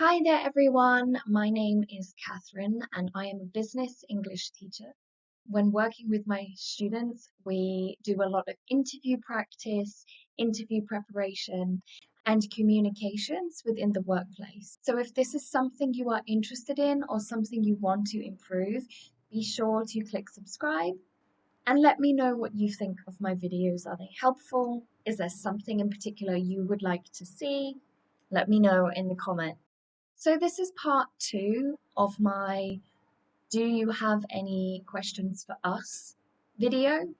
Hi there, everyone. My name is Catherine, and I am a business English teacher. When working with my students, we do a lot of interview practice, interview preparation, and communications within the workplace. So, if this is something you are interested in or something you want to improve, be sure to click subscribe and let me know what you think of my videos. Are they helpful? Is there something in particular you would like to see? Let me know in the comments. So this is part 2 of my Do You Have Any Questions for Us video.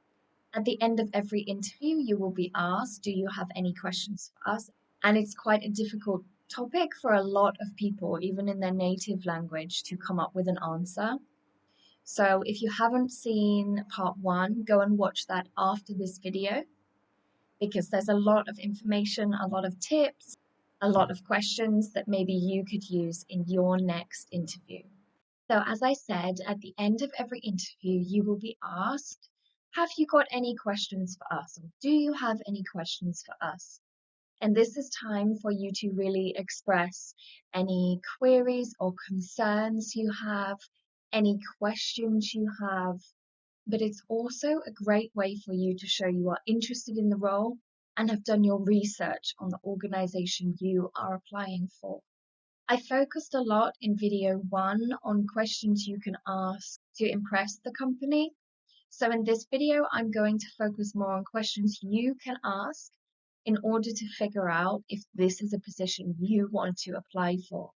At the end of every interview, you will be asked, do you have any questions for us? And it's quite a difficult topic for a lot of people, even in their native language, to come up with an answer. So if you haven't seen part 1, go and watch that after this video, because there's a lot of information, a lot of tips, a lot of questions that maybe you could use in your next interview. So, as I said, at the end of every interview, you will be asked, have you got any questions for us? Or do you have any questions for us? And this is time for you to really express any queries or concerns you have, any questions you have. But it's also a great way for you to show you are interested in the role and have done your research on the organization you are applying for. I focused a lot in video 1 on questions you can ask to impress the company. So in this video, I'm going to focus more on questions you can ask in order to figure out if this is a position you want to apply for.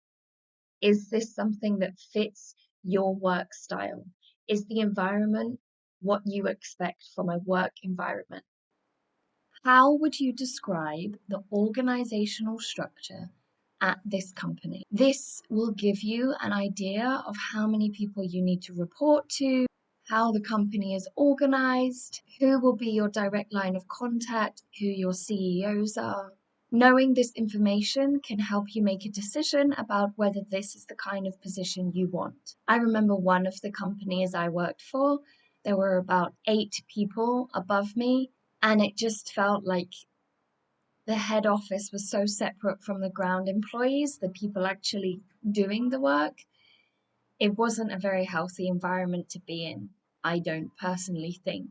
Is this something that fits your work style? Is the environment what you expect from a work environment? How would you describe the organizational structure at this company? This will give you an idea of how many people you need to report to, how the company is organized, who will be your direct line of contact, who your CEOs are. Knowing this information can help you make a decision about whether this is the kind of position you want. I remember one of the companies I worked for, there were about 8 people above me, and it just felt like the head office was so separate from the ground employees, the people actually doing the work. It wasn't a very healthy environment to be in, I don't personally think.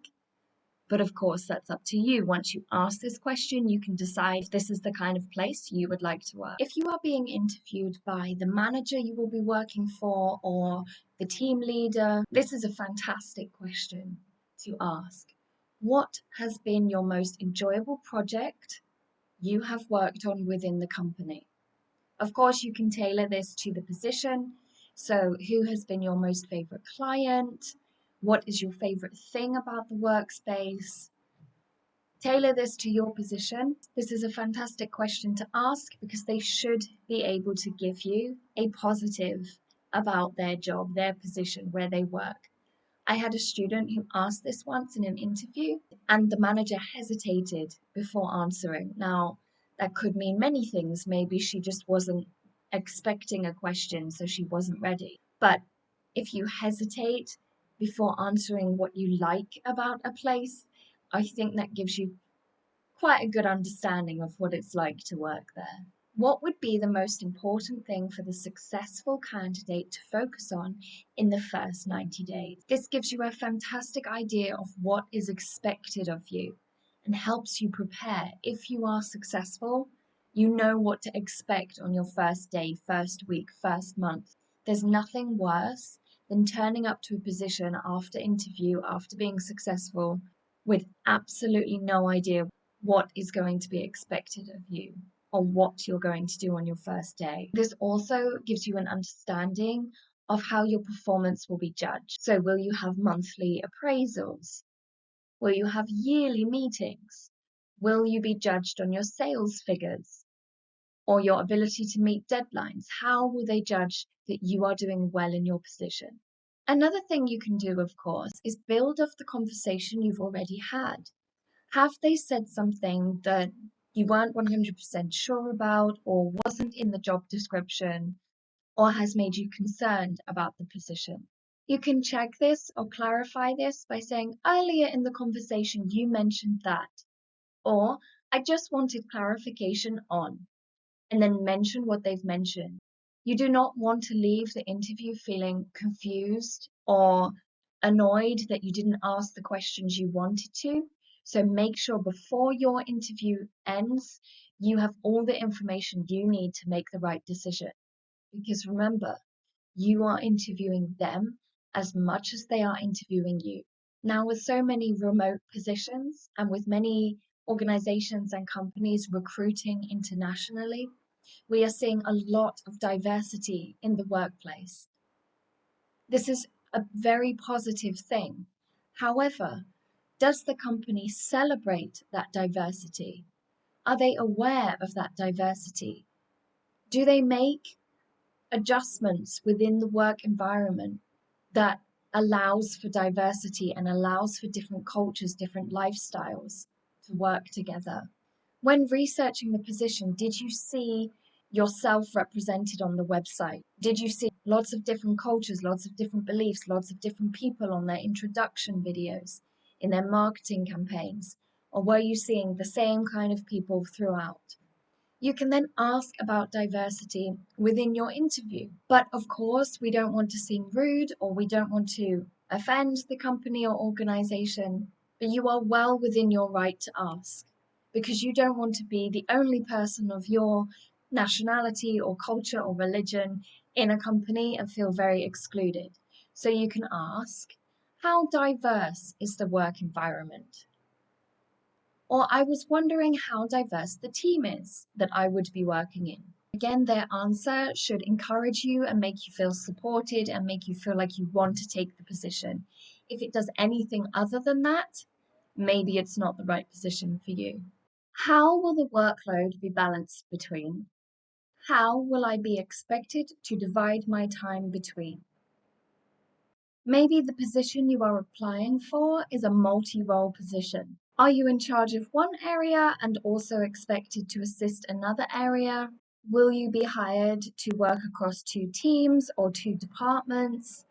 But of course, that's up to you. Once you ask this question, you can decide if this is the kind of place you would like to work. If you are being interviewed by the manager you will be working for or the team leader, this is a fantastic question to ask. What has been your most enjoyable project you have worked on within the company? Of course, you can tailor this to the position. So, who has been your most favorite client? What is your favorite thing about the workspace? Tailor this to your position. This is a fantastic question to ask because they should be able to give you a positive about their job, their position, where they work. I had a student who asked this once in an interview, and the manager hesitated before answering. Now, that could mean many things. Maybe she just wasn't expecting a question, so she wasn't ready. But if you hesitate before answering what you like about a place, I think that gives you quite a good understanding of what it's like to work there. What would be the most important thing for the successful candidate to focus on in the first 90 days? This gives you a fantastic idea of what is expected of you and helps you prepare. If you are successful, you know what to expect on your first day, first week, first month. There's nothing worse than turning up to a position after interview, after being successful, with absolutely no idea what is going to be expected of you or what you're going to do on your first day. This also gives you an understanding of how your performance will be judged. So, will you have monthly appraisals? Will you have yearly meetings? Will you be judged on your sales figures or your ability to meet deadlines? How will they judge that you are doing well in your position? Another thing you can do, of course, is build off the conversation you've already had. Have they said something that you weren't 100% sure about or wasn't in the job description or has made you concerned about the position? You can check this or clarify this by saying, earlier in the conversation you mentioned that, or I just wanted clarification on, and then mention what they've mentioned. You do not want to leave the interview feeling confused or annoyed that you didn't ask the questions you wanted to. So make sure before your interview ends, you have all the information you need to make the right decision. Because remember, you are interviewing them as much as they are interviewing you. Now, with so many remote positions and with many organizations and companies recruiting internationally, we are seeing a lot of diversity in the workplace. This is a very positive thing. However, does the company celebrate that diversity? Are they aware of that diversity? Do they make adjustments within the work environment that allows for diversity and allows for different cultures, different lifestyles to work together? When researching the position, did you see yourself represented on the website? Did you see lots of different cultures, lots of different beliefs, lots of different people on their introduction videos, in their marketing campaigns? Or were you seeing the same kind of people throughout? You can then ask about diversity within your interview. But of course, we don't want to seem rude or we don't want to offend the company or organization, but you are well within your right to ask because you don't want to be the only person of your nationality or culture or religion in a company and feel very excluded. So you can ask, how diverse is the work environment? Or I was wondering how diverse the team is that I would be working in. Again, their answer should encourage you and make you feel supported and make you feel like you want to take the position. If it does anything other than that, maybe it's not the right position for you. How will the workload be balanced between? How will I be expected to divide my time between? Maybe the position you are applying for is a multi-role position. Are you in charge of one area and also expected to assist another area? Will you be hired to work across two teams or two departments?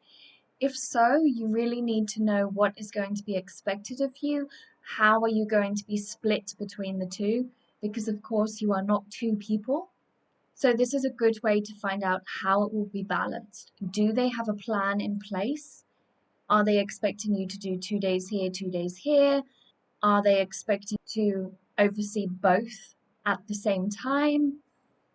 If so, you really need to know what is going to be expected of you. How are you going to be split between the two? Because of course you are not two people. So this is a good way to find out how it will be balanced. Do they have a plan in place? Are they expecting you to do 2 days here, 2 days here? Are they expecting to oversee both at the same time?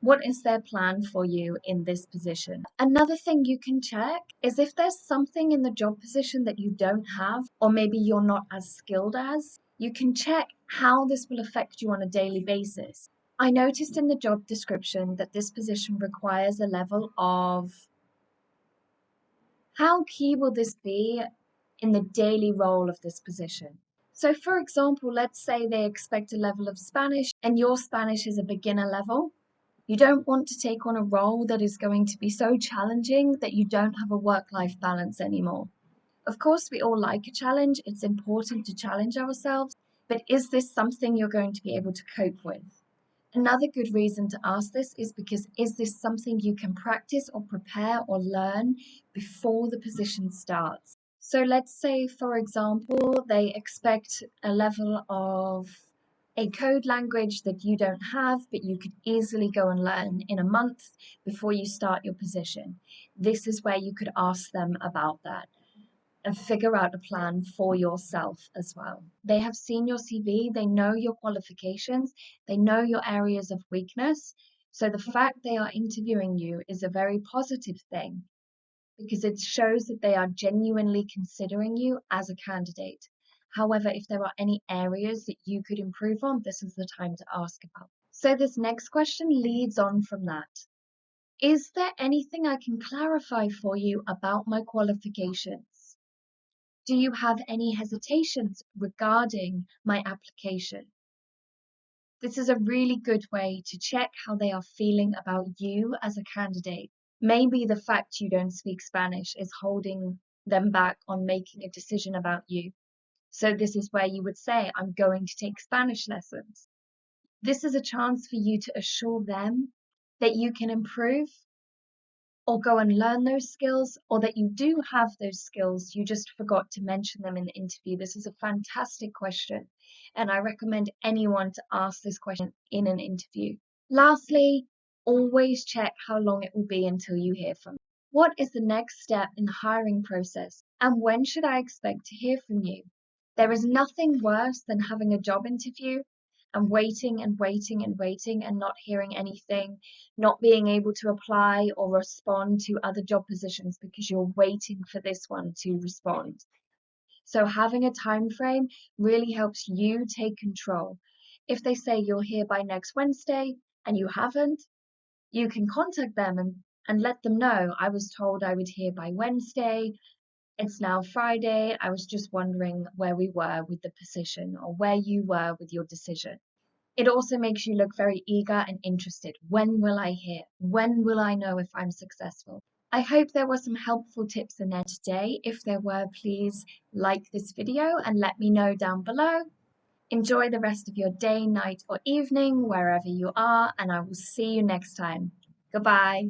What is their plan for you in this position? Another thing you can check is if there's something in the job position that you don't have, or maybe you're not as skilled as, you can check how this will affect you on a daily basis. I noticed in the job description that this position requires a level of how key will this be in the daily role of this position? So, for example, let's say they expect a level of Spanish and your Spanish is a beginner level. You don't want to take on a role that is going to be so challenging that you don't have a work-life balance anymore. Of course, we all like a challenge. It's important to challenge ourselves, but is this something you're going to be able to cope with? Another good reason to ask this is because is this something you can practice or prepare or learn before the position starts? So let's say, for example, they expect a level of a code language that you don't have, but you could easily go and learn in a month before you start your position. This is where you could ask them about that and figure out a plan for yourself as well. They have seen your CV, they know your qualifications, they know your areas of weakness. So the fact they are interviewing you is a very positive thing because it shows that they are genuinely considering you as a candidate. However, if there are any areas that you could improve on, this is the time to ask about. So this next question leads on from that. Is there anything I can clarify for you about my qualifications? Do you have any hesitations regarding my application? This is a really good way to check how they are feeling about you as a candidate. Maybe the fact you don't speak Spanish is holding them back on making a decision about you. So this is where you would say, I'm going to take Spanish lessons. This is a chance for you to assure them that you can improve or go and learn those skills, or that you do have those skills, you just forgot to mention them in the interview. This is a fantastic question, and I recommend anyone to ask this question in an interview. Lastly, Always check how long it will be until you hear from me. What is the next step in the hiring process, and when should I expect to hear from you? There is nothing worse than having a job interview and waiting and waiting and waiting and not hearing anything, not being able to apply or respond to other job positions because you're waiting for this one to respond. So having a time frame really helps you take control. If they say you'll hear by next Wednesday and you haven't, you can contact them and let them know, I was told I would hear by Wednesday. It's now Friday. I was just wondering where we were with the position or where you were with your decision. It also makes you look very eager and interested. When will I hear? When will I know if I'm successful? I hope there were some helpful tips in there today. If there were, please like this video and let me know down below. Enjoy the rest of your day, night, or evening, wherever you are, and I will see you next time. Goodbye.